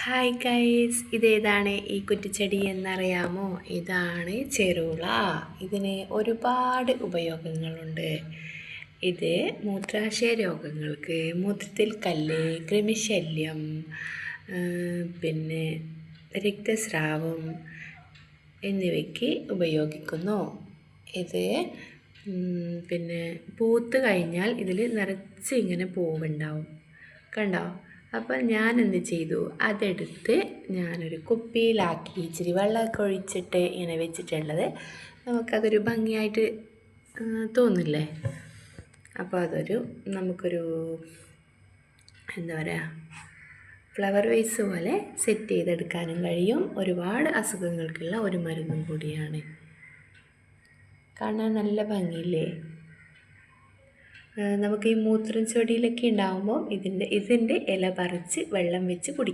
Hi guys, ഇതേതാണ് ഈ കുറ്റിച്ചെടി എന്നറിയാമോ? ഇതാണ് ചെറുള. ഇതിന് ഒരുപാട് ഉപയോഗങ്ങളുണ്ട്. ഇത് മൂത്രാശയ രോഗങ്ങൾക്ക്, മൂത്രത്തിൽ കല്ല്, കൃമിശല്യം, പിന്നെ രക്തസ്രാവം എന്നിവയ്ക്ക് ഉപയോഗിക്കുന്നു. ഇത് പിന്നെ പൂത്ത് കഴിഞ്ഞാൽ ഇതിൽ നിറച്ച് ഇങ്ങനെ പൂവുണ്ടാവും, കണ്ടോ? അപ്പോൾ ഞാൻ എന്ത് ചെയ്തു, അതെടുത്ത് ഞാനൊരു കുപ്പിയിലാക്കി ഇച്ചിരി വെള്ളമൊക്കെ ഒഴിച്ചിട്ട് ഇങ്ങനെ വെച്ചിട്ടുള്ളത്. നമുക്കതൊരു ഭംഗിയായിട്ട് തോന്നില്ലേ? അപ്പോൾ നമുക്കൊരു എന്താ പറയുക, ഫ്ലവർ വേസ് പോലെ സെറ്റ് ചെയ്തെടുക്കാനും കഴിയും. ഒരുപാട് അസുഖങ്ങൾക്കുള്ള ഒരു മരുന്നും കൂടിയാണ്. കാണാൻ നല്ല ഭംഗിയില്ലേ? നമുക്ക് ഈ മൂത്രം ചെടിയിലൊക്കെ ഉണ്ടാകുമ്പോൾ ഇതിൻ്റെ ഇല പറിച്ച് വെള്ളം വെച്ച് കുടിക്കും.